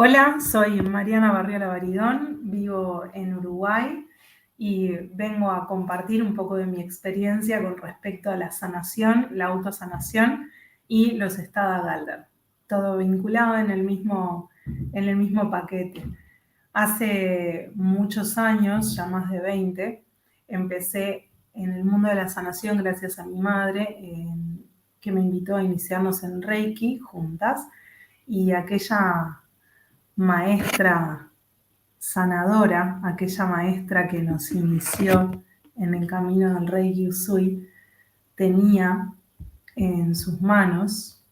Hola, soy Mariana Barriola Baridón, vivo en Uruguay y vengo a compartir un poco de mi experiencia con respecto a la sanación, la autosanación y los Stada Galder. Todo vinculado en el mismo paquete. Hace muchos años, ya más de 20, empecé en el mundo de la sanación gracias a mi madre, que me invitó a iniciarnos en Reiki juntas, y aquella maestra sanadora, aquella maestra que nos inició en el camino del Reiki Usui, tenía en sus manos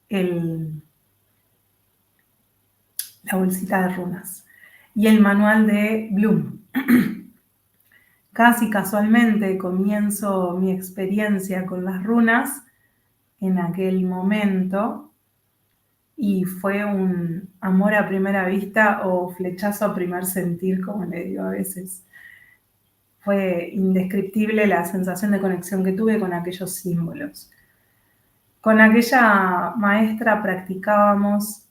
la bolsita de runas y el manual de Bloom. Casi casualmente comienzo mi experiencia con las runas en aquel momento y fue un amor a primera vista o flechazo a primer sentir, como le digo a veces. Fue indescriptible la sensación de conexión que tuve con aquellos símbolos. Con aquella maestra practicábamos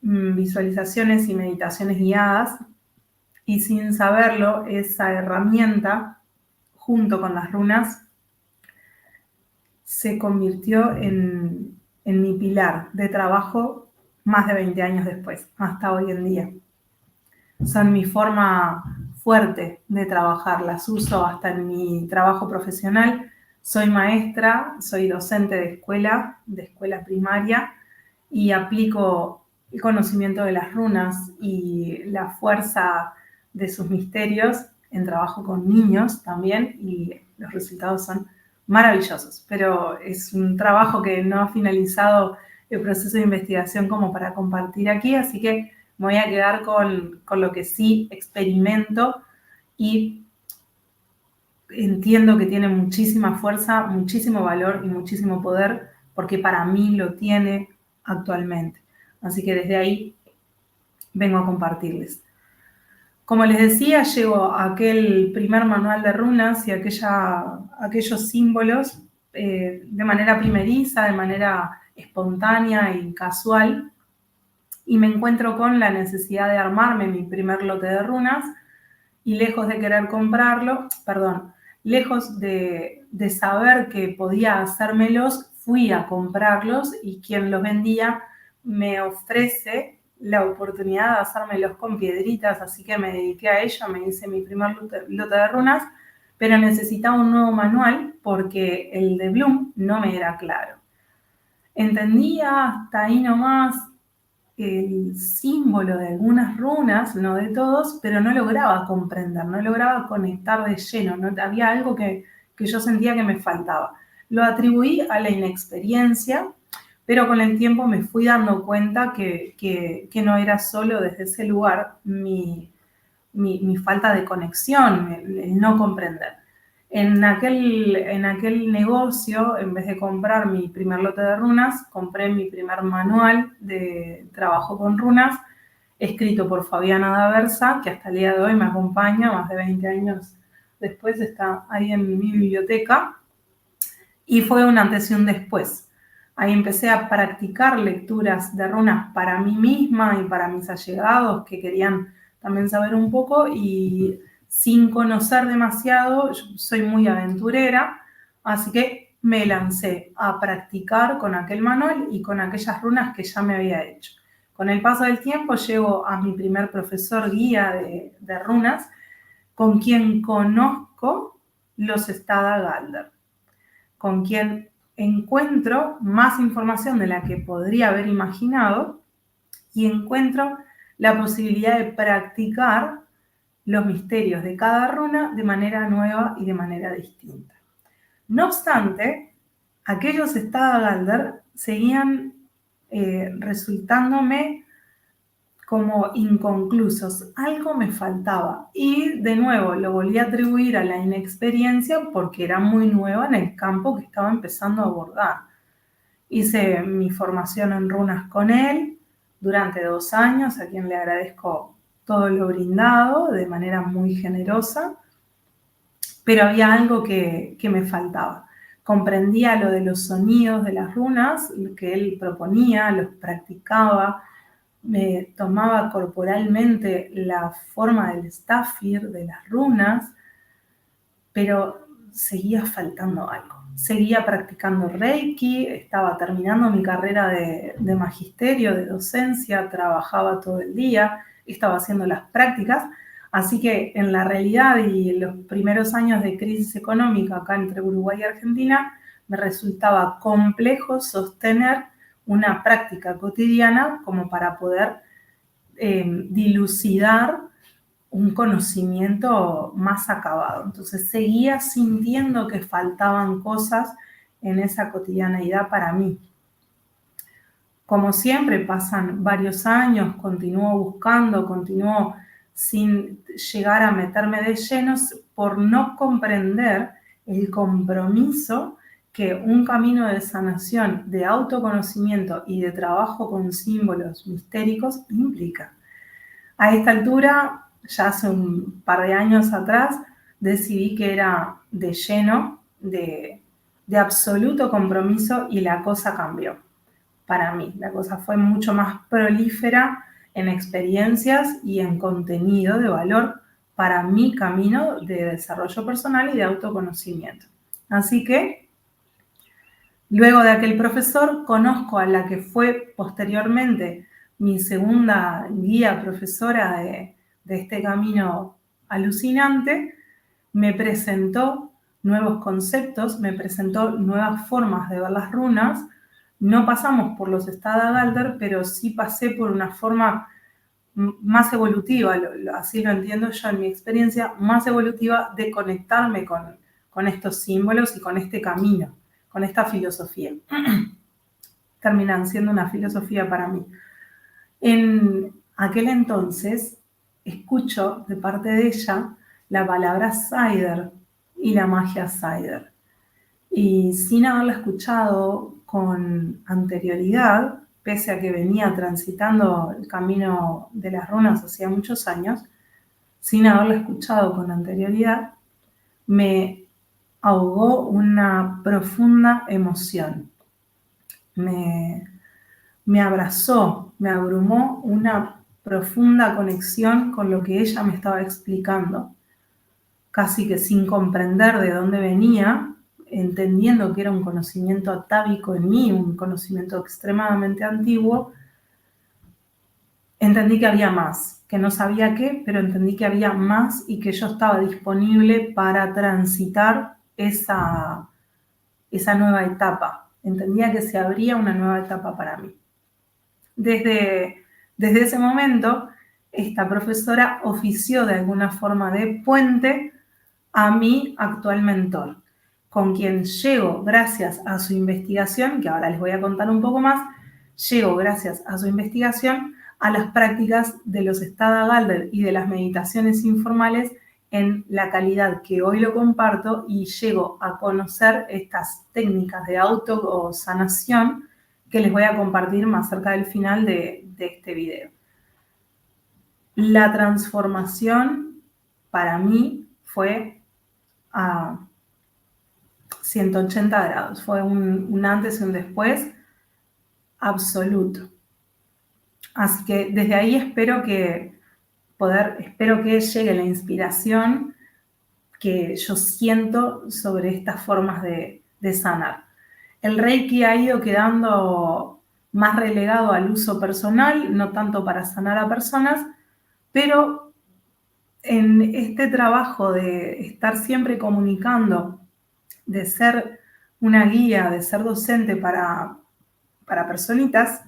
visualizaciones y meditaciones guiadas, y sin saberlo, esa herramienta, junto con las runas, se convirtió en mi pilar de trabajo más de 20 años después, hasta hoy en día. Son mi forma fuerte de trabajar, las uso hasta en mi trabajo profesional. Soy maestra, soy docente de escuela primaria, y aplico el conocimiento de las runas y la fuerza de sus misterios en trabajo con niños también, y los resultados son maravillosos. Pero es un trabajo que no ha finalizado el proceso de investigación como para compartir aquí, así que me voy a quedar con lo que sí experimento y entiendo que tiene muchísima fuerza, muchísimo valor y muchísimo poder, porque para mí lo tiene actualmente. Así que desde ahí vengo a compartirles. Como les decía, llevo aquel primer manual de runas y aquellos símbolos de manera primeriza, de manera espontánea y casual, y me encuentro con la necesidad de armarme mi primer lote de runas, y lejos de querer comprarlo, lejos de saber que podía hacérmelos, fui a comprarlos, y quien los vendía me ofrece la oportunidad de hacérmelos con piedritas, así que me dediqué a ello, me hice mi primer lote de runas, pero necesitaba un nuevo manual porque el de Bloom no me era claro. Entendía hasta ahí nomás el símbolo de algunas runas, no de todos, pero no lograba comprender, no lograba conectar de lleno, ¿no? Había algo que yo sentía que me faltaba. Lo atribuí a la inexperiencia, pero con el tiempo me fui dando cuenta que no era solo desde ese lugar mi falta de conexión, el no comprender. En aquel negocio, en vez de comprar mi primer lote de runas, compré mi primer manual de trabajo con runas, escrito por Fabiana D'Aversa, que hasta el día de hoy me acompaña, más de 20 años después, está ahí en mi biblioteca, y fue un antes y un después. Ahí empecé a practicar lecturas de runas para mí misma y para mis allegados que querían también saber un poco, y sin conocer demasiado, yo soy muy aventurera, así que me lancé a practicar con aquel manual y con aquellas runas que ya me había hecho. Con el paso del tiempo llego a mi primer profesor guía de runas, con quien conozco los Stada Galder, con quien encuentro más información de la que podría haber imaginado, y encuentro la posibilidad de practicar los misterios de cada runa de manera nueva y de manera distinta. No obstante, aquellos Stada Galder seguían resultándome como inconclusos. Algo me faltaba, y de nuevo lo volví a atribuir a la inexperiencia porque era muy nueva en el campo que estaba empezando a abordar. Hice mi formación en runas con él durante 2 años, a quien le agradezco todo lo brindado de manera muy generosa, pero había algo que me faltaba. Comprendía lo de los sonidos de las runas, que él proponía, los practicaba, me tomaba corporalmente la forma del Stafir, de las runas, pero seguía faltando algo. Seguía practicando Reiki, estaba terminando mi carrera de magisterio, de docencia, trabajaba todo el día, estaba haciendo las prácticas, así que en la realidad y en los primeros años de crisis económica acá entre Uruguay y Argentina, me resultaba complejo sostener una práctica cotidiana como para poder dilucidar un conocimiento más acabado. Entonces seguía sintiendo que faltaban cosas en esa cotidianeidad para mí. Como siempre, pasan varios años, continúo buscando, continúo sin llegar a meterme de llenos por no comprender el compromiso que un camino de sanación, de autoconocimiento y de trabajo con símbolos mistéricos implica. A esta altura, ya hace un par de años atrás, decidí que era de lleno, de absoluto compromiso y la cosa cambió. Para mí, la cosa fue mucho más prolífera en experiencias y en contenido de valor para mi camino de desarrollo personal y de autoconocimiento. Así que, luego de aquel profesor, conozco a la que fue posteriormente mi segunda guía profesora de este camino alucinante, me presentó nuevos conceptos, me presentó nuevas formas de ver las runas. No pasamos por los Stada Galder, pero sí pasé por una forma más evolutiva, así lo entiendo yo en mi experiencia, más evolutiva de conectarme con estos símbolos y con este camino, con esta filosofía. Terminan siendo una filosofía para mí. En aquel entonces, escucho de parte de ella la palabra Cider y la magia Cider. Y sin haberla escuchado con anterioridad, pese a que venía transitando el camino de las runas hacía muchos años, sin haberla escuchado con anterioridad, me ahogó una profunda emoción. Me abrazó, me abrumó una profunda conexión con lo que ella me estaba explicando, casi que sin comprender de dónde venía, entendiendo que era un conocimiento atávico en mí, un conocimiento extremadamente antiguo. Entendí que había más, que no sabía qué, pero entendí que había más y que yo estaba disponible para transitar esa nueva etapa. Entendía que se abría una nueva etapa para mí. Desde ese momento, esta profesora ofició de alguna forma de puente a mi actual mentor, con quien llego gracias a su investigación, que ahora les voy a contar un poco más, llego gracias a su investigación a las prácticas de los Stada Galder y de las meditaciones informales en la calidad que hoy lo comparto, y llego a conocer estas técnicas de autosanación que les voy a compartir más cerca del final de este video. La transformación para mí fue a 180 grados, fue un antes y un después absoluto. Así que desde ahí espero que llegue la inspiración que yo siento sobre estas formas de sanar. El Reiki ha ido quedando más relegado al uso personal, no tanto para sanar a personas, pero en este trabajo de estar siempre comunicando, de ser una guía, de ser docente para personitas,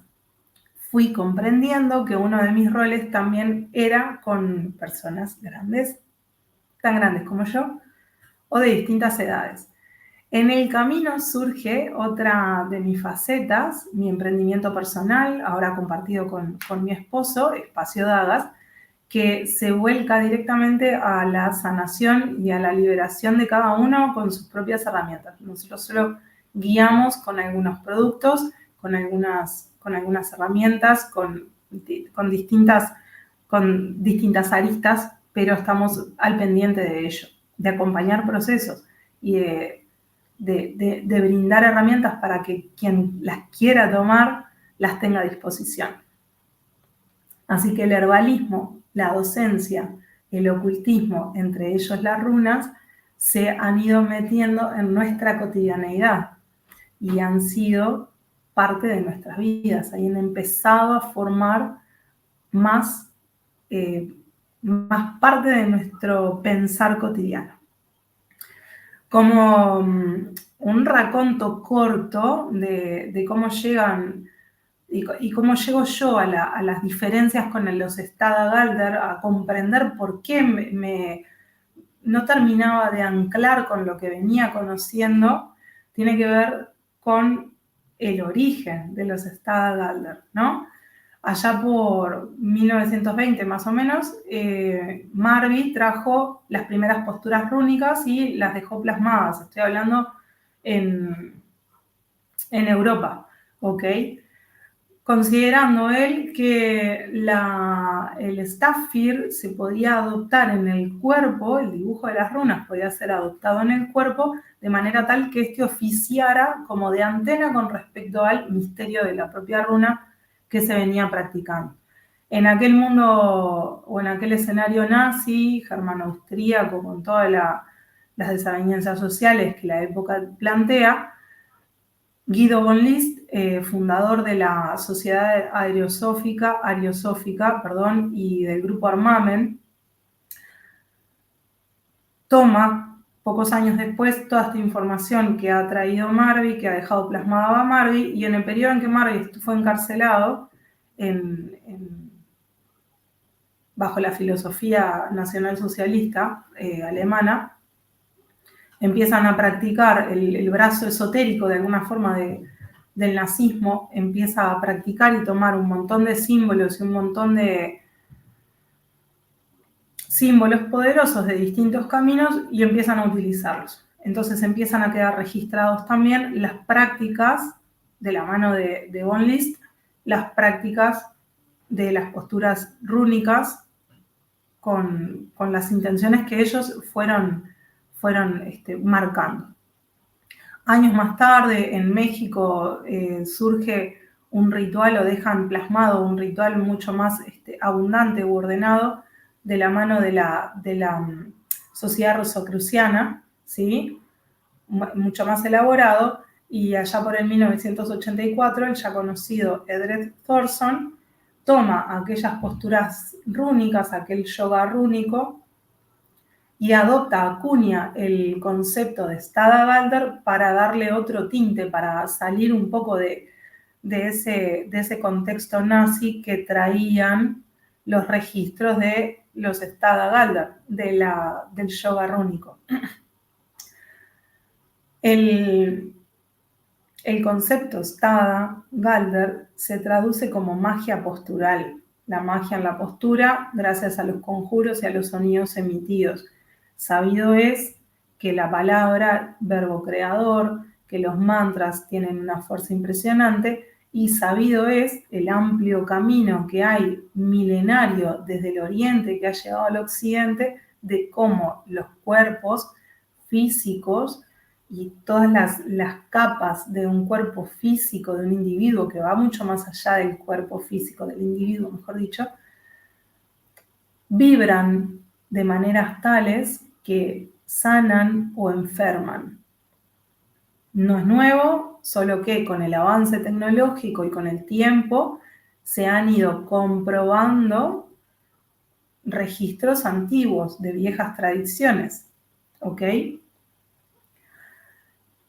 fui comprendiendo que uno de mis roles también era con personas grandes, tan grandes como yo, o de distintas edades. En el camino surge otra de mis facetas, mi emprendimiento personal, ahora compartido con mi esposo, Espacio Dagas, que se vuelca directamente a la sanación y a la liberación de cada uno con sus propias herramientas. Nosotros solo guiamos con algunos productos, con algunas herramientas, con distintas aristas, pero estamos al pendiente de ello, de acompañar procesos y de brindar herramientas para que quien las quiera tomar las tenga a disposición. Así que el herbalismo, la docencia, el ocultismo, entre ellos las runas, se han ido metiendo en nuestra cotidianeidad y han sido parte de nuestras vidas, han empezado a formar más, más parte de nuestro pensar cotidiano. Como un raconto corto de cómo llegan y cómo llego yo a las diferencias con los Stada Galder, a comprender por qué no terminaba de anclar con lo que venía conociendo, tiene que ver con el origen de los Stada Galder, ¿no? Allá por 1920 más o menos, Marvi trajo las primeras posturas rúnicas y las dejó plasmadas. Estoy hablando en Europa, ¿ok? Considerando él que el Stafir se podía adoptar en el cuerpo, el dibujo de las runas podía ser adoptado en el cuerpo, de manera tal que este oficiara como de antena con respecto al misterio de la propia runa que se venía practicando. En aquel mundo o en aquel escenario nazi, germano-austríaco, con todas las desavenencias sociales que la época plantea, Guido von List, fundador de la Sociedad Ariosófica, y del Grupo Armamen, toma pocos años después toda esta información que ha traído Marvi, que ha dejado plasmada a Marvi, y en el periodo en que Marvi fue encarcelado bajo la filosofía nacionalsocialista alemana, empiezan a practicar el brazo esotérico de alguna forma del nazismo, empieza a practicar y tomar un montón de símbolos y un montón de símbolos poderosos de distintos caminos y empiezan a utilizarlos. Entonces empiezan a quedar registrados también las prácticas de la mano de von List, las prácticas de las posturas rúnicas con las intenciones que ellos fueron marcando. Años más tarde, en México, surge un ritual, o dejan plasmado un ritual mucho más abundante u ordenado de la mano de la sociedad rosacruciana, ¿sí? Mucho más elaborado, y allá por el 1984, el ya conocido Edred Thorson toma aquellas posturas rúnicas, aquel yoga rúnico, y adopta, acuña el concepto de Stada Galder para darle otro tinte, para salir un poco de ese contexto nazi que traían los registros de los Stada Galder, del yoga rúnico. El concepto Stada Galder se traduce como magia postural, la magia en la postura gracias a los conjuros y a los sonidos emitidos. Sabido es que la palabra, verbo creador, que los mantras tienen una fuerza impresionante, y sabido es el amplio camino que hay milenario desde el oriente que ha llegado al occidente de cómo los cuerpos físicos y todas las capas de un cuerpo físico de un individuo, que va mucho más allá del cuerpo físico del individuo, mejor dicho, vibran de maneras tales que sanan o enferman. No es nuevo, solo que con el avance tecnológico y con el tiempo se han ido comprobando registros antiguos de viejas tradiciones, ¿ok?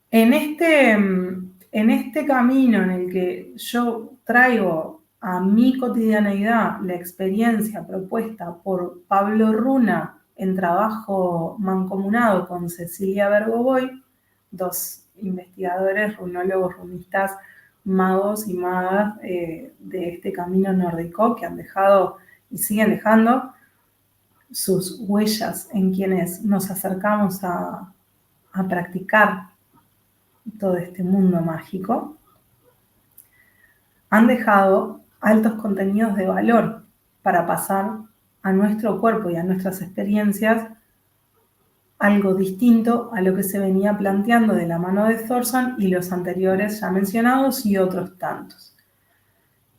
En este camino en el que yo traigo a mi cotidianeidad la experiencia propuesta por Pablo Runa en trabajo mancomunado con Cecilia Bergoboy, dos investigadores, runólogos, runistas, magos y magas de este camino nórdico, que han dejado y siguen dejando sus huellas en quienes nos acercamos a practicar todo este mundo mágico, han dejado altos contenidos de valor para pasar a nuestro cuerpo y a nuestras experiencias algo distinto a lo que se venía planteando de la mano de Thorson y los anteriores ya mencionados y otros tantos.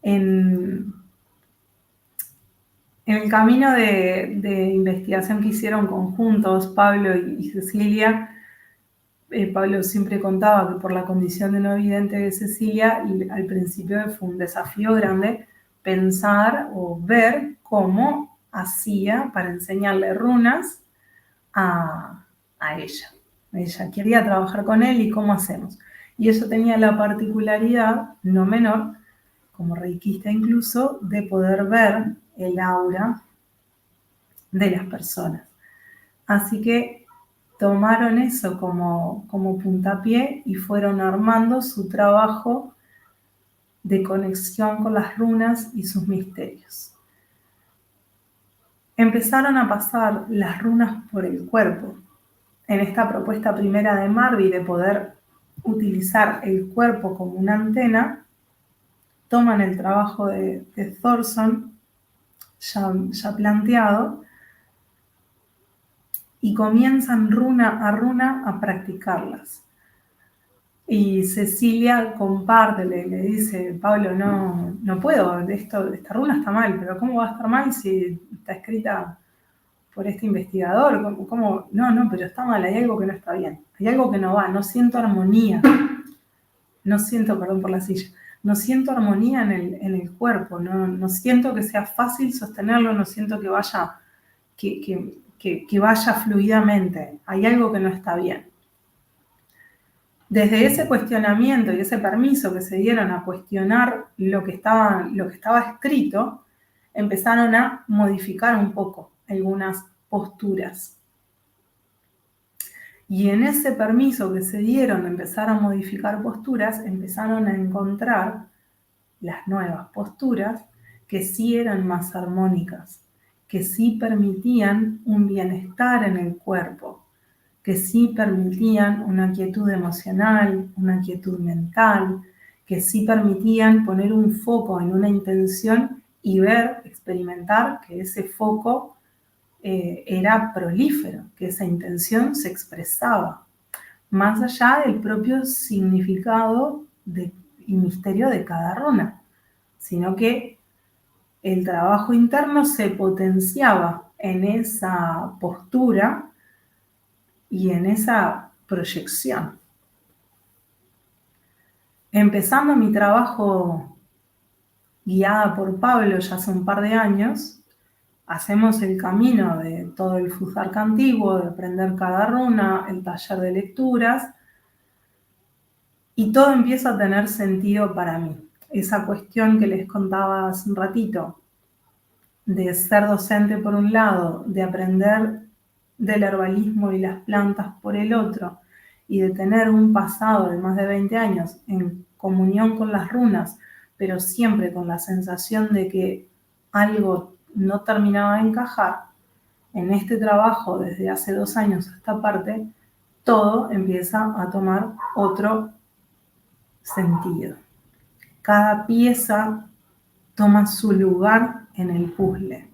En En el camino de investigación que hicieron conjuntos, Pablo y Cecilia, Pablo siempre contaba que por la condición de no vidente de Cecilia, al principio fue un desafío grande pensar o ver cómo hacía para enseñarle runas a ella. Ella quería trabajar con él y cómo hacemos. Y eso tenía la particularidad, no menor, como reikista incluso, de poder ver el aura de las personas. Así que tomaron eso como puntapié y fueron armando su trabajo de conexión con las runas y sus misterios. Empezaron a pasar las runas por el cuerpo. En esta propuesta primera de Marvi de poder utilizar el cuerpo como una antena, toman el trabajo de Thorson ya planteado y comienzan runa a practicarlas. Y Cecilia comparte, le dice, Pablo, no puedo, esta runa está mal, pero ¿cómo va a estar mal si está escrita por este investigador? ¿Cómo? No, pero está mal, hay algo que no está bien, hay algo que no va, no siento armonía, perdón por la silla, no siento armonía en el cuerpo, no siento que sea fácil sostenerlo, no siento que vaya, que vaya fluidamente, hay algo que no está bien. Desde ese cuestionamiento y ese permiso que se dieron a cuestionar lo que estaba escrito, empezaron a modificar un poco algunas posturas. Y en ese permiso que se dieron de empezar a modificar posturas, empezaron a encontrar las nuevas posturas que sí eran más armónicas, que sí permitían un bienestar en el cuerpo, que sí permitían una quietud emocional, una quietud mental, que sí permitían poner un foco en una intención y ver, experimentar que ese foco era prolífero, que esa intención se expresaba, más allá del propio significado y misterio de cada runa, sino que el trabajo interno se potenciaba en esa postura y en esa proyección. Empezando mi trabajo guiada por Pablo ya hace un par de años, hacemos el camino de todo el Fuzark antiguo, de aprender cada runa, el taller de lecturas, y todo empieza a tener sentido para mí. Esa cuestión que les contaba hace un ratito, de ser docente por un lado, de aprender del herbalismo y las plantas por el otro, y de tener un pasado de más de 20 años en comunión con las runas, pero siempre con la sensación de que algo no terminaba de encajar, en este trabajo desde hace 2 años a esta parte, todo empieza a tomar otro sentido. Cada pieza toma su lugar en el puzzle.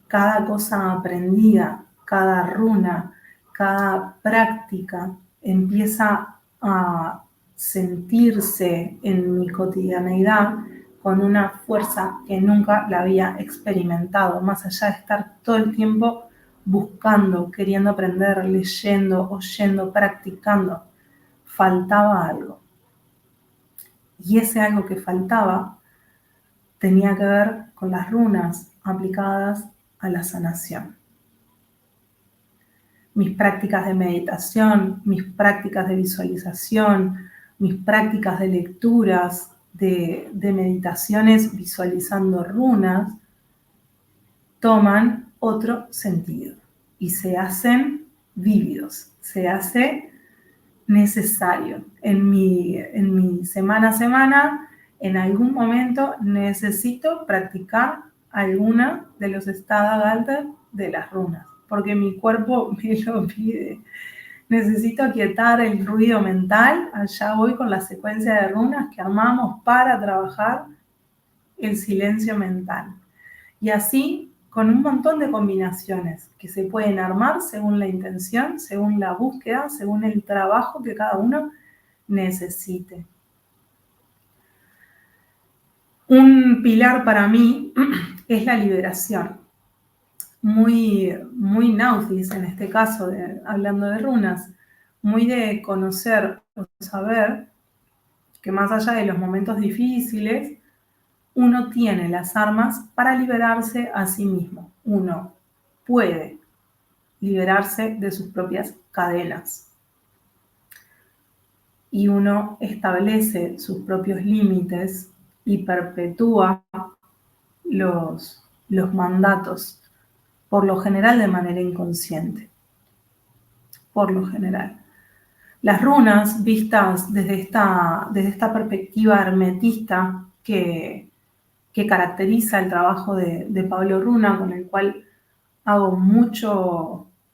Cada cosa aprendida, cada runa, cada práctica empieza a sentirse en mi cotidianeidad con una fuerza que nunca la había experimentado, más allá de estar todo el tiempo buscando, queriendo aprender, leyendo, oyendo, practicando. Faltaba algo. Y ese algo que faltaba tenía que ver con las runas aplicadas a la sanación. Mis prácticas de meditación, mis prácticas de visualización, mis prácticas de lecturas, de meditaciones visualizando runas, toman otro sentido y se hacen vívidos, se hace necesario. En mi semana a semana, en algún momento necesito practicar alguna de los Stadagalter de las runas, porque mi cuerpo me lo pide. Necesito aquietar el ruido mental. Allá voy con la secuencia de runas que armamos para trabajar el silencio mental. Y así con un montón de combinaciones que se pueden armar según la intención, según la búsqueda, según el trabajo que cada uno necesite. Un pilar para mí es la liberación. Muy, muy nautis en este caso, hablando de runas, muy de conocer o saber que más allá de los momentos difíciles, uno tiene las armas para liberarse a sí mismo. Uno puede liberarse de sus propias cadenas y uno establece sus propios límites y perpetúa los mandatos, por lo general de manera inconsciente, por lo general. Las runas vistas desde esta perspectiva hermetista que caracteriza el trabajo de Pablo Runa, con el cual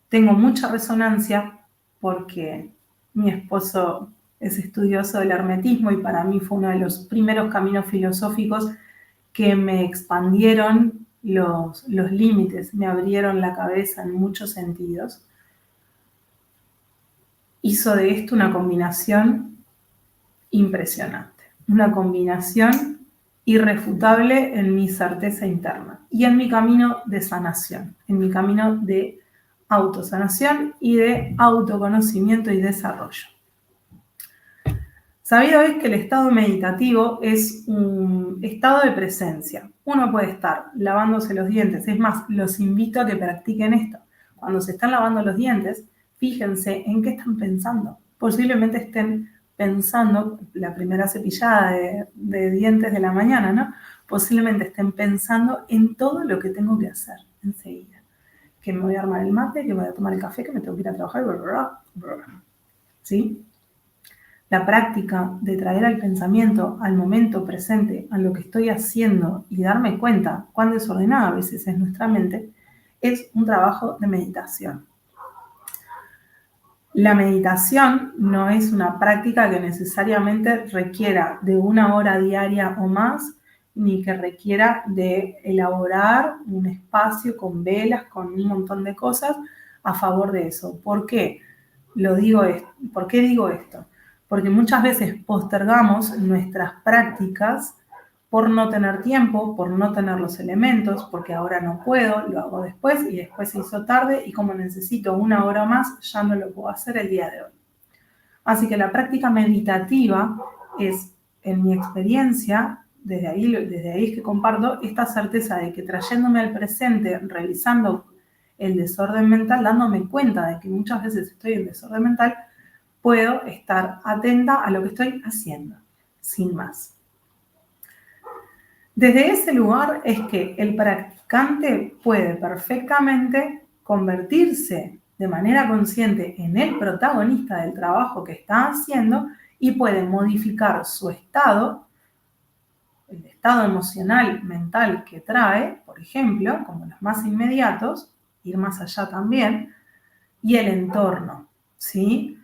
tengo mucha resonancia porque mi esposo es estudioso del hermetismo y para mí fue uno de los primeros caminos filosóficos que me expandieron los límites, me abrieron la cabeza en muchos sentidos. Hizo de esto una combinación impresionante, una combinación irrefutable en mi certeza interna y en mi camino de sanación, en mi camino de autosanación y de autoconocimiento y desarrollo. Sabido es que el estado meditativo es un estado de presencia. Uno puede estar lavándose los dientes, es más, los invito a que practiquen esto. Cuando se están lavando los dientes, fíjense en qué están pensando. Posiblemente estén pensando, la primera cepillada de dientes de la mañana, ¿no? Posiblemente estén pensando en todo lo que tengo que hacer enseguida. Que me voy a armar el mate, que me voy a tomar el café, que me tengo que ir a trabajar, ¿sí? La práctica de traer al pensamiento, al momento presente, a lo que estoy haciendo y darme cuenta cuán desordenada a veces es nuestra mente, es un trabajo de meditación. La meditación no es una práctica que necesariamente requiera de 1 hora diaria o más, ni que requiera de elaborar un espacio con velas, con un montón de cosas a favor de eso. ¿Por qué? ¿Por qué digo esto? Porque muchas veces postergamos nuestras prácticas por no tener tiempo, por no tener los elementos, porque ahora no puedo, lo hago después y después se hizo tarde y como necesito 1 hora más, ya no lo puedo hacer el día de hoy. Así que la práctica meditativa es, en mi experiencia, desde ahí es que comparto esta certeza de que trayéndome al presente, revisando el desorden mental, dándome cuenta de que muchas veces estoy en desorden mental, puedo estar atenta a lo que estoy haciendo, sin más. Desde ese lugar es que el practicante puede perfectamente convertirse de manera consciente en el protagonista del trabajo que está haciendo y puede modificar su estado, el estado emocional, mental que trae, por ejemplo, como los más inmediatos, ir más allá también, y el entorno, ¿sí?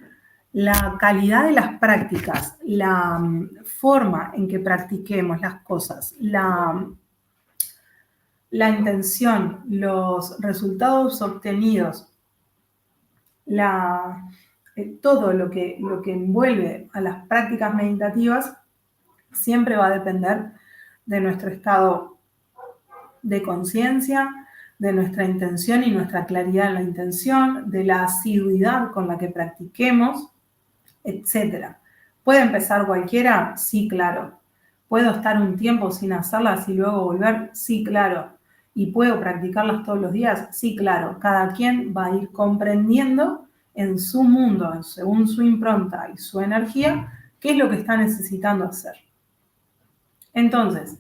La calidad de las prácticas, la forma en que practiquemos las cosas, la intención, los resultados obtenidos, todo lo que envuelve a las prácticas meditativas siempre va a depender de nuestro estado de conciencia, de nuestra intención y nuestra claridad en la intención, de la asiduidad con la que practiquemos, etc. ¿Puede empezar cualquiera? Sí, claro. ¿Puedo estar un tiempo sin hacerlas y luego volver? Sí, claro. ¿Y puedo practicarlas todos los días? Sí, claro. Cada quien va a ir comprendiendo en su mundo, según su impronta y su energía, qué es lo que está necesitando hacer. Entonces,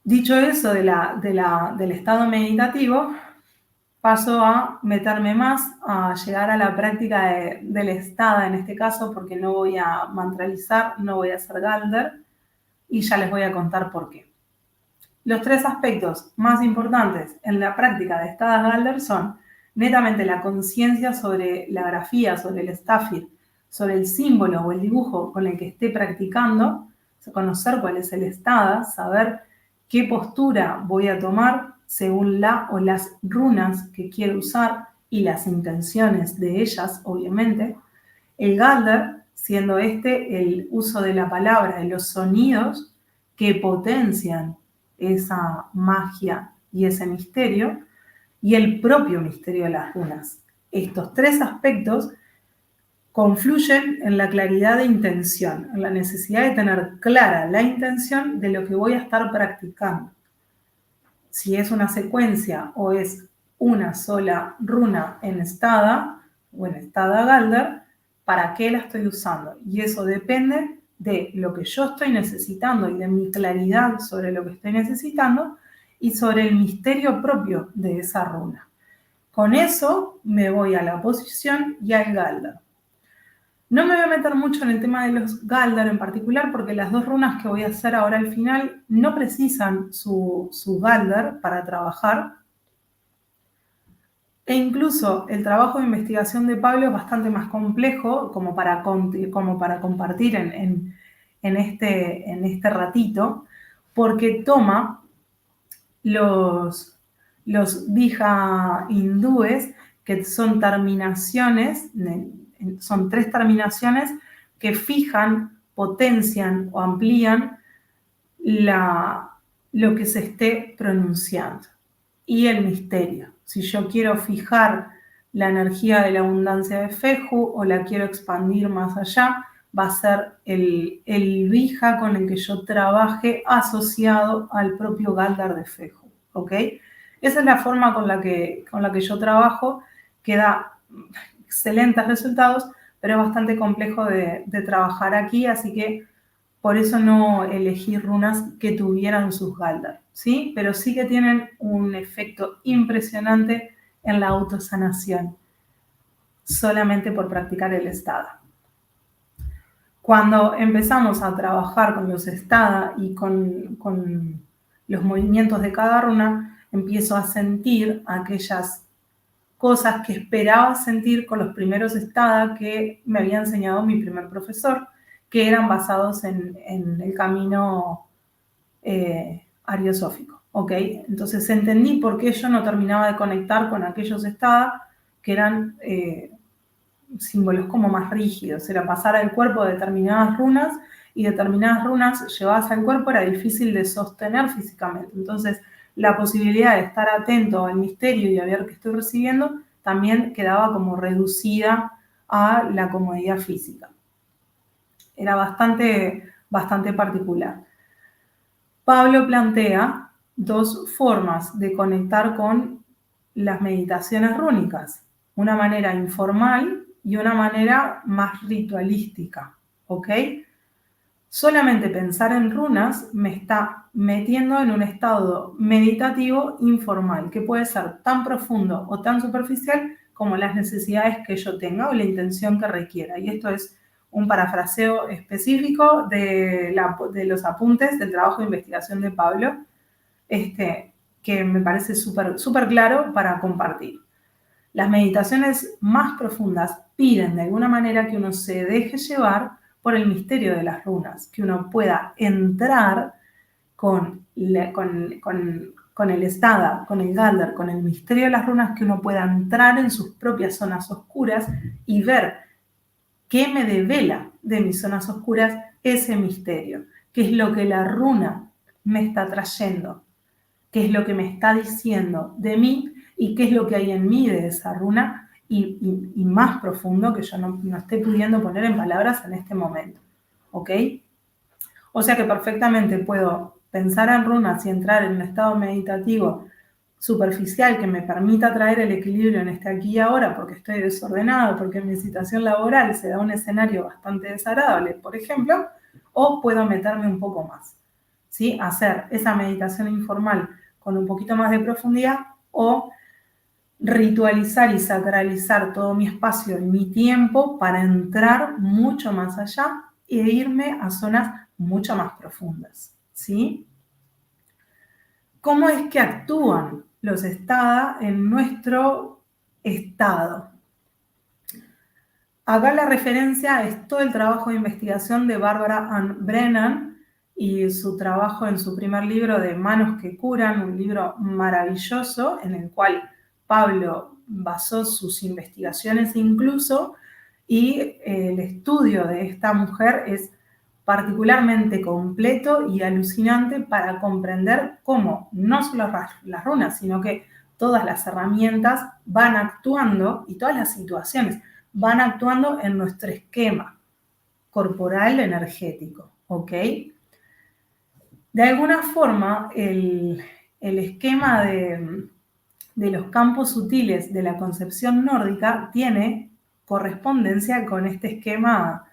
dicho eso del estado meditativo, paso a meterme más, a llegar a la práctica del estada en este caso, porque no voy a mantralizar, no voy a hacer Galder, y ya les voy a contar por qué. Los 3 aspectos más importantes en la práctica de estadas Galder son netamente la conciencia sobre la grafía, sobre el Stafir, sobre el símbolo o el dibujo con el que esté practicando, conocer cuál es el estada, saber qué postura voy a tomar según la o las runas que quiero usar y las intenciones de ellas, obviamente. El Galder, siendo el uso de la palabra, de los sonidos que potencian esa magia y ese misterio, y el propio misterio de las runas. Estos tres aspectos confluyen en la claridad de intención, en la necesidad de tener clara la intención de lo que voy a estar practicando. Si es una secuencia o es una sola runa en Stada o en Stada Galdr, ¿para qué la estoy usando? Y eso depende de lo que yo estoy necesitando y de mi claridad sobre lo que estoy necesitando y sobre el misterio propio de esa runa. Con eso me voy a la posición y al Galdr. No me voy a meter mucho en el tema de los Galdr en particular porque las dos runas que voy a hacer ahora al final no precisan su Galdr para trabajar. E incluso el trabajo de investigación de Pablo es bastante más complejo como para compartir en este ratito, porque toma los Vija hindúes, que son terminaciones, son tres terminaciones que fijan, potencian o amplían lo que se esté pronunciando. Y el misterio. Si yo quiero fijar la energía de la abundancia de Feju o la quiero expandir más allá, va a ser el Vija con el que yo trabaje asociado al propio Galdr de Feju. ¿Ok? Esa es la forma con la que yo trabajo, que da excelentes resultados, pero es bastante complejo de trabajar aquí, así que por eso no elegí runas que tuvieran sus Galdr, ¿sí? Pero sí que tienen un efecto impresionante en la autosanación, solamente por practicar el Stada. Cuando empezamos a trabajar con los Stada y con los movimientos de cada runa, empiezo a sentir aquellas cosas que esperaba sentir con los primeros Stada que me había enseñado mi primer profesor, que eran basados en el camino ariosófico, ¿ok? Entonces entendí por qué yo no terminaba de conectar con aquellos Stada que eran símbolos como más rígidos, era pasar al cuerpo determinadas runas y determinadas runas llevadas al cuerpo era difícil de sostener físicamente. Entonces la posibilidad de estar atento al misterio y a ver qué estoy recibiendo también quedaba como reducida a la comodidad física. Era bastante particular. Pablo plantea dos formas de conectar con las meditaciones rúnicas, una manera informal y una manera más ritualística, ¿ok? Solamente pensar en runas me está metiendo en un estado meditativo informal, que puede ser tan profundo o tan superficial como las necesidades que yo tenga o la intención que requiera. Y esto es un parafraseo específico de los apuntes del trabajo de investigación de Pablo, que me parece súper claro para compartir. Las meditaciones más profundas piden de alguna manera que uno se deje llevar por el misterio de las runas, que uno pueda entrar con el Stada, con el Galdr, con el misterio de las runas, que uno pueda entrar en sus propias zonas oscuras y ver qué me devela de mis zonas oscuras ese misterio, qué es lo que la runa me está trayendo, qué es lo que me está diciendo de mí y qué es lo que hay en mí de esa runa y más profundo que yo no esté pudiendo poner en palabras en este momento, ¿ok? O sea que perfectamente puedo pensar en runas y entrar en un estado meditativo superficial que me permita traer el equilibrio en este aquí y ahora porque estoy desordenado, porque en mi situación laboral se da un escenario bastante desagradable, por ejemplo, o puedo meterme un poco más, ¿sí? Hacer esa meditación informal con un poquito más de profundidad o ritualizar y sacralizar todo mi espacio y mi tiempo para entrar mucho más allá e irme a zonas mucho más profundas, ¿sí? ¿Cómo es que actúan los Stada en nuestro estado? Acá la referencia es todo el trabajo de investigación de Barbara Ann Brennan y su trabajo en su primer libro de Manos que curan, un libro maravilloso en el cual Pablo basó sus investigaciones incluso, y el estudio de esta mujer es particularmente completo y alucinante para comprender cómo no solo las runas, sino que todas las herramientas van actuando y todas las situaciones van actuando en nuestro esquema corporal energético, ¿ok? De alguna forma, el esquema de los campos sutiles de la concepción nórdica tiene correspondencia con este esquema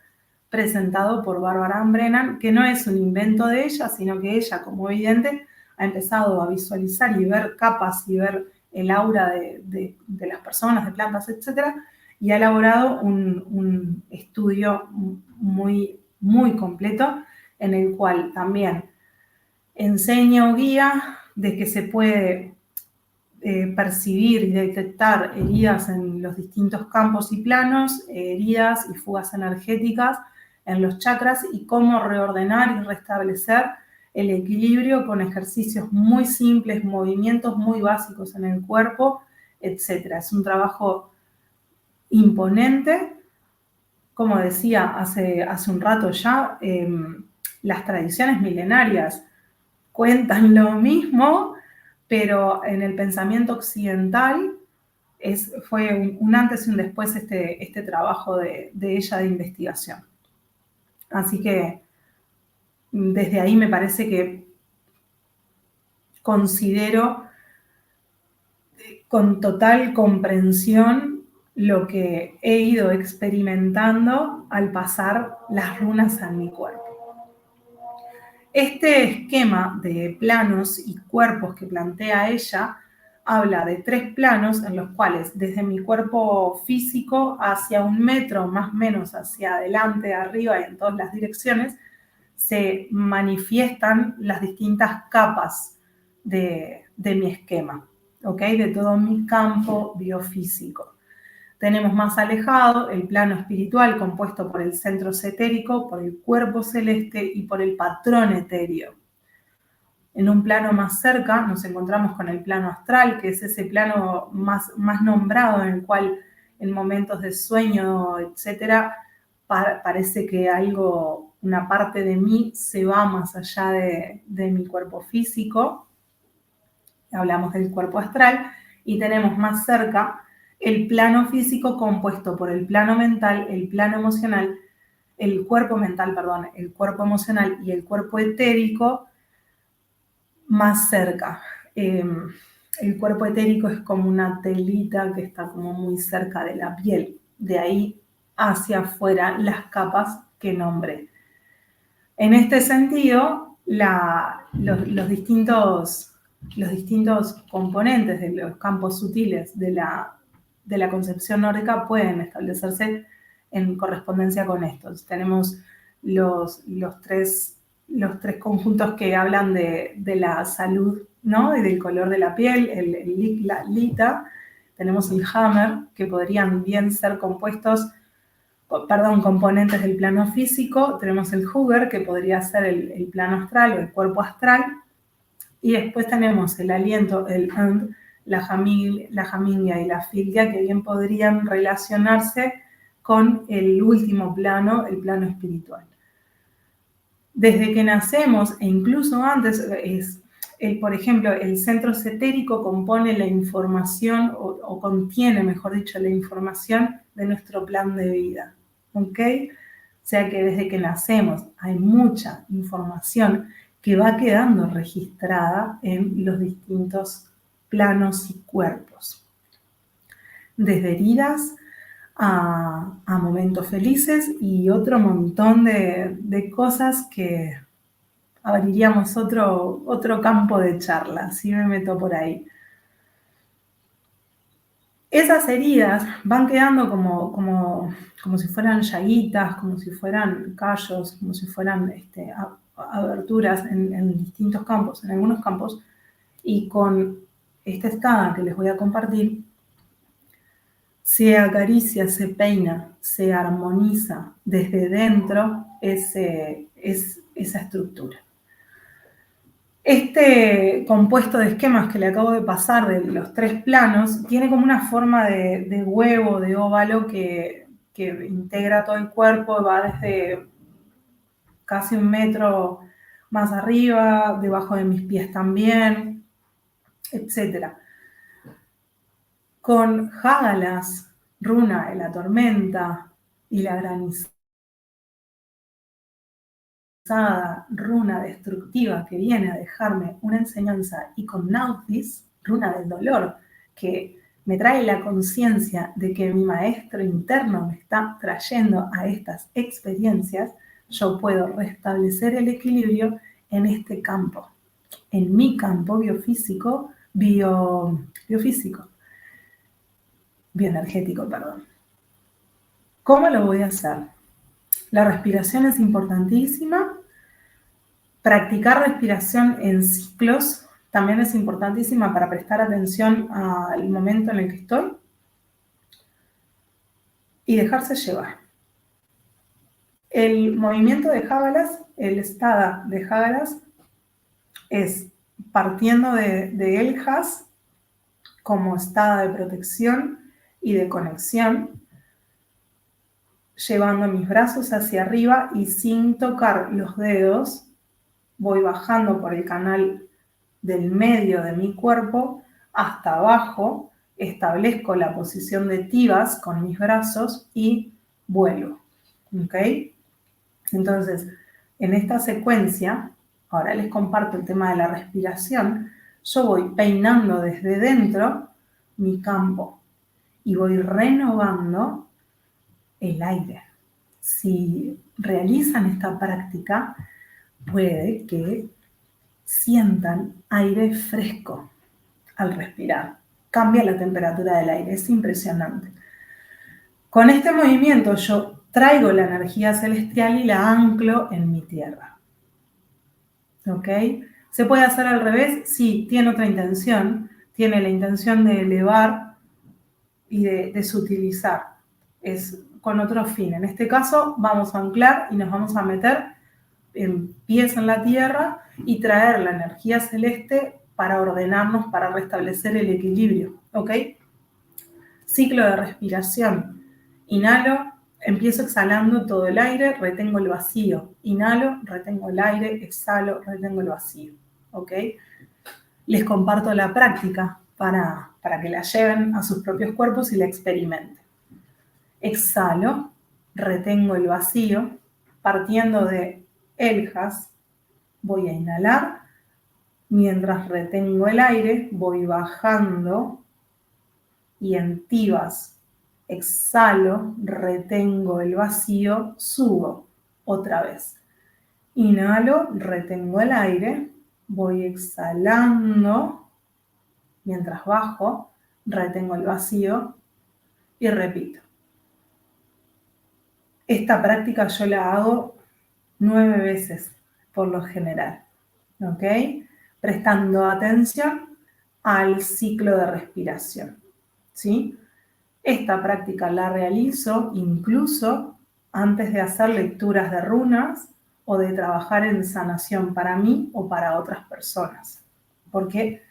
presentado por Barbara Ann Brennan, que no es un invento de ella, sino que ella, como evidente, ha empezado a visualizar y ver capas y ver el aura de las personas, de plantas, etc., y ha elaborado un estudio muy, muy completo en el cual también enseña o guía de que se puede percibir y detectar heridas en los distintos campos y planos, heridas y fugas energéticas en los chakras y cómo reordenar y restablecer el equilibrio con ejercicios muy simples, movimientos muy básicos en el cuerpo, etc. Es un trabajo imponente. Como decía hace un rato ya, las tradiciones milenarias cuentan lo mismo, pero en el pensamiento occidental fue un antes y un después este trabajo de ella de investigación. Así que desde ahí me parece que considero con total comprensión lo que he ido experimentando al pasar las runas en mi cuerpo. Este esquema de planos y cuerpos que plantea ella habla de 3 planos en los cuales desde mi cuerpo físico hacia 1 metro, más o menos hacia adelante, arriba y en todas las direcciones, se manifiestan las distintas capas de mi esquema, ¿ok? De todo mi campo biofísico. Tenemos más alejado el plano espiritual compuesto por el centro etérico, por el cuerpo celeste y por el patrón etéreo. En un plano más cerca nos encontramos con el plano astral, que es ese plano más nombrado en el cual en momentos de sueño, etcétera, parece que una parte de mí se va más allá de mi cuerpo físico. Hablamos del cuerpo astral y tenemos más cerca el plano físico compuesto por el plano mental, el plano emocional, el cuerpo mental, perdón, el cuerpo emocional y el cuerpo etérico más cerca. El cuerpo etérico es como una telita que está como muy cerca de la piel. De ahí hacia afuera las capas que nombré. En este sentido, los distintos componentes de los campos sutiles de la concepción nórdica pueden establecerse en correspondencia con estos. Tenemos los tres conjuntos que hablan de la salud, ¿no? Y del color de la piel, la lita. Tenemos el hammer, que podrían bien ser componentes del plano físico. Tenemos el hugger, que podría ser el plano astral o el cuerpo astral. Y después tenemos el aliento, el and, la jamingia y la filgia, que bien podrían relacionarse con el último plano, el plano espiritual. Desde que nacemos, e incluso antes, por ejemplo, el centro etérico compone la información, o contiene, mejor dicho, la información de nuestro plan de vida. ¿Ok? O sea que desde que nacemos hay mucha información que va quedando registrada en los distintos planos y cuerpos. Desde heridas a momentos felices y otro montón de cosas que abriríamos otro campo de charla, si me meto por ahí. Esas heridas van quedando como si fueran llaguitas, como si fueran callos, como si fueran aberturas en distintos campos, en algunos campos, y con esta escala que les voy a compartir, se acaricia, se peina, se armoniza desde dentro esa estructura. Este compuesto de esquemas que le acabo de pasar de los 3 planos tiene como una forma de huevo, de óvalo que integra todo el cuerpo, va desde casi 1 metro más arriba, debajo de mis pies también, etc. Con Jágalas, runa de la tormenta y la granizada, runa destructiva que viene a dejarme una enseñanza, y con Nautis, runa del dolor, que me trae la conciencia de que mi maestro interno me está trayendo a estas experiencias, yo puedo restablecer el equilibrio en este campo, en mi campo biofísico, bioenergético, perdón. ¿Cómo lo voy a hacer? La respiración es importantísima. Practicar respiración en ciclos también es importantísima para prestar atención al momento en el que estoy y dejarse llevar. El movimiento de Jágalas, el estada de Jágalas, es partiendo de Eljas como estada de protección y de conexión, llevando mis brazos hacia arriba y sin tocar los dedos, voy bajando por el canal del medio de mi cuerpo hasta abajo, establezco la posición de tibas con mis brazos y vuelo. ¿Ok? Entonces, en esta secuencia, ahora les comparto el tema de la respiración, yo voy peinando desde dentro mi campo y voy renovando el aire. Si realizan esta práctica, puede que sientan aire fresco al respirar. Cambia la temperatura del aire, es impresionante. Con este movimiento yo traigo la energía celestial y la anclo en mi tierra. ¿Ok? ¿Se puede hacer al revés? Sí, tiene otra intención. Tiene la intención de elevar y de sutilizar. Es con otro fin. En este caso vamos a anclar y nos vamos a meter en pies en la tierra y traer la energía celeste para ordenarnos, para restablecer el equilibrio. ¿Ok? Ciclo de respiración. Inhalo, empiezo exhalando todo el aire, retengo el vacío. Inhalo, retengo el aire, exhalo, retengo el vacío. ¿Ok? Les comparto la práctica para que la lleven a sus propios cuerpos y la experimenten. Exhalo, retengo el vacío, partiendo de Eljas, voy a inhalar, mientras retengo el aire, voy bajando y en tibas exhalo, retengo el vacío, subo otra vez. Inhalo, retengo el aire, voy exhalando, mientras bajo, retengo el vacío y repito. Esta práctica yo la hago 9 veces por lo general, ¿ok? Prestando atención al ciclo de respiración, ¿sí? Esta práctica la realizo incluso antes de hacer lecturas de runas o de trabajar en sanación para mí o para otras personas, porque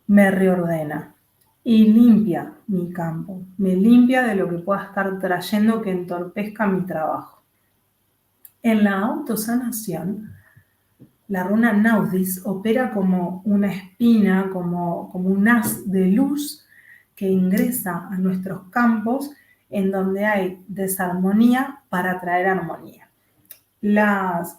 me reordena y limpia mi campo, me limpia de lo que pueda estar trayendo que entorpezca mi trabajo. En la autosanación, la runa Naudis opera como una espina, como un haz de luz que ingresa a nuestros campos en donde hay desarmonía para traer armonía. Los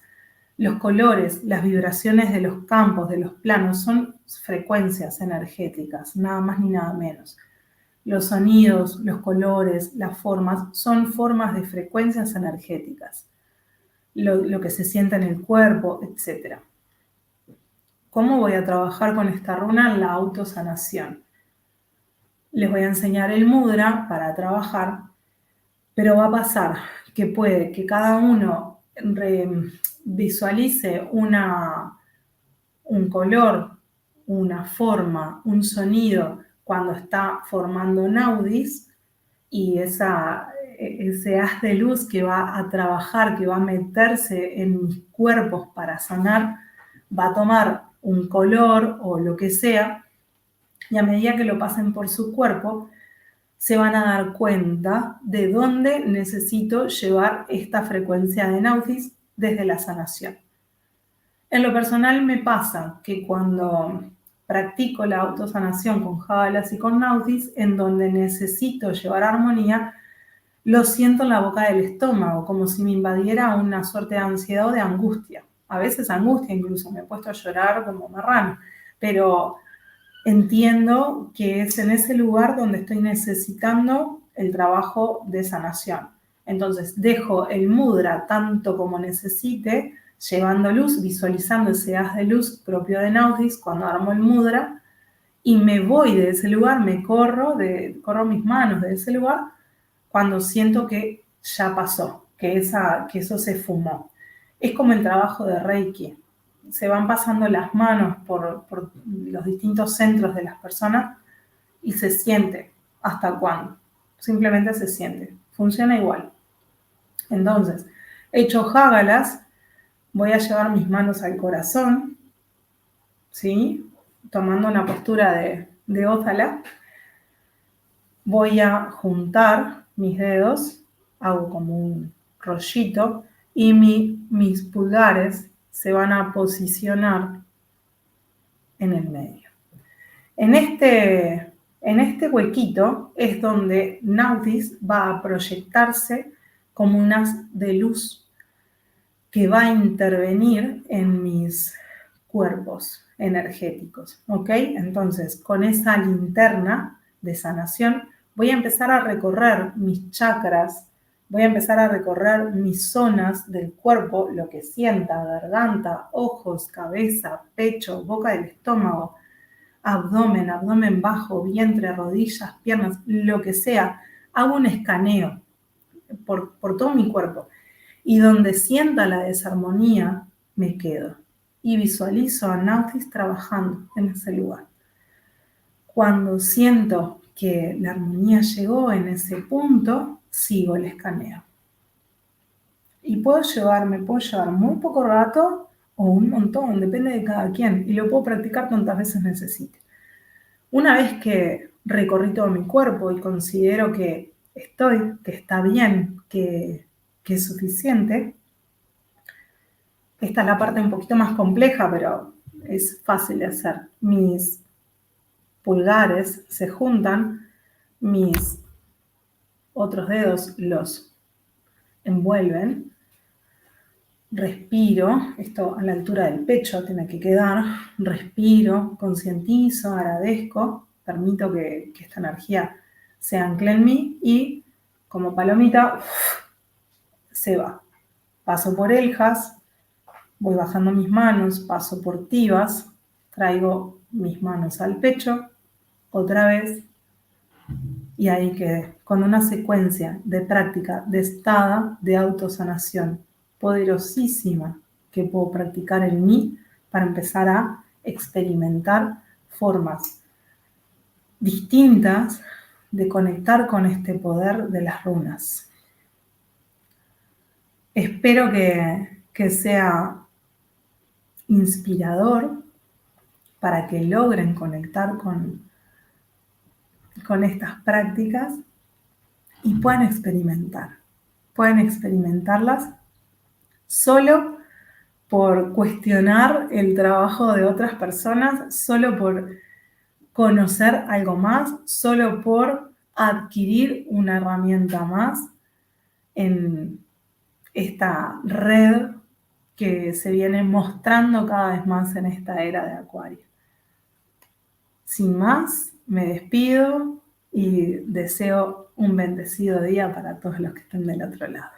colores, las vibraciones de los campos, de los planos, son frecuencias energéticas, nada más ni nada menos. Los sonidos, los colores, las formas, son formas de frecuencias energéticas. Lo que se siente en el cuerpo, etc. ¿Cómo voy a trabajar con esta runa en la autosanación? Les voy a enseñar el mudra para trabajar, pero va a pasar que puede que cada uno visualice un color, una forma, un sonido cuando está formando Naudis, y ese haz de luz que va a trabajar, que va a meterse en mis cuerpos para sanar, va a tomar un color o lo que sea, y a medida que lo pasen por su cuerpo, se van a dar cuenta de dónde necesito llevar esta frecuencia de Naudis desde la sanación. En lo personal me pasa que cuando practico la autosanación con Jábalas y con Nautis, en donde necesito llevar armonía, lo siento en la boca del estómago, como si me invadiera una suerte de ansiedad o de angustia. A veces angustia incluso, me he puesto a llorar como marrano, pero entiendo que es en ese lugar donde estoy necesitando el trabajo de sanación. Entonces dejo el mudra tanto como necesite, llevando luz, visualizando ese haz de luz propio de Nautis cuando armo el mudra, y me voy de ese lugar, corro mis manos de ese lugar cuando siento que ya pasó, que eso se fumó. Es como el trabajo de Reiki. Se van pasando las manos por los distintos centros de las personas y se siente. ¿Hasta cuándo? Simplemente se siente. Funciona igual. Entonces, hecho Jágalas, voy a llevar mis manos al corazón, ¿sí? Tomando una postura de Ótala. Voy a juntar mis dedos, hago como un rollito, y mis pulgares se van a posicionar en el medio. En este huequito es donde Nautis va a proyectarse como un haz de luz que va a intervenir en mis cuerpos energéticos, ¿ok? Entonces, con esa linterna de sanación, voy a empezar a recorrer mis chakras, voy a empezar a recorrer mis zonas del cuerpo, lo que sienta, garganta, ojos, cabeza, pecho, boca del estómago, abdomen bajo, vientre, rodillas, piernas, lo que sea. Hago un escaneo por todo mi cuerpo. Y donde sienta la desarmonía, me quedo. Y visualizo a Nautis trabajando en ese lugar. Cuando siento que la armonía llegó en ese punto, sigo el escaneo. Y me puedo llevar muy poco rato o un montón, depende de cada quien. Y lo puedo practicar tantas veces necesite. Una vez que recorrí todo mi cuerpo y considero que está bien, que es suficiente, esta es la parte un poquito más compleja, pero es fácil de hacer. Mis pulgares se juntan, mis otros dedos los envuelven, respiro, esto a la altura del pecho tiene que quedar, respiro, concientizo, agradezco, permito que esta energía se ancle en mí y como palomita se va. Paso por Eljas, voy bajando mis manos, paso por Tivas, traigo mis manos al pecho, otra vez, y ahí quedé, con una secuencia de práctica destada de autosanación poderosísima que puedo practicar en mí para empezar a experimentar formas distintas de conectar con este poder de las runas. Espero que sea inspirador para que logren conectar con estas prácticas y puedan experimentarlas solo por cuestionar el trabajo de otras personas, solo por conocer algo más, solo por adquirir una herramienta más en esta red que se viene mostrando cada vez más en esta era de Acuario. Sin más, me despido y deseo un bendecido día para todos los que estén del otro lado.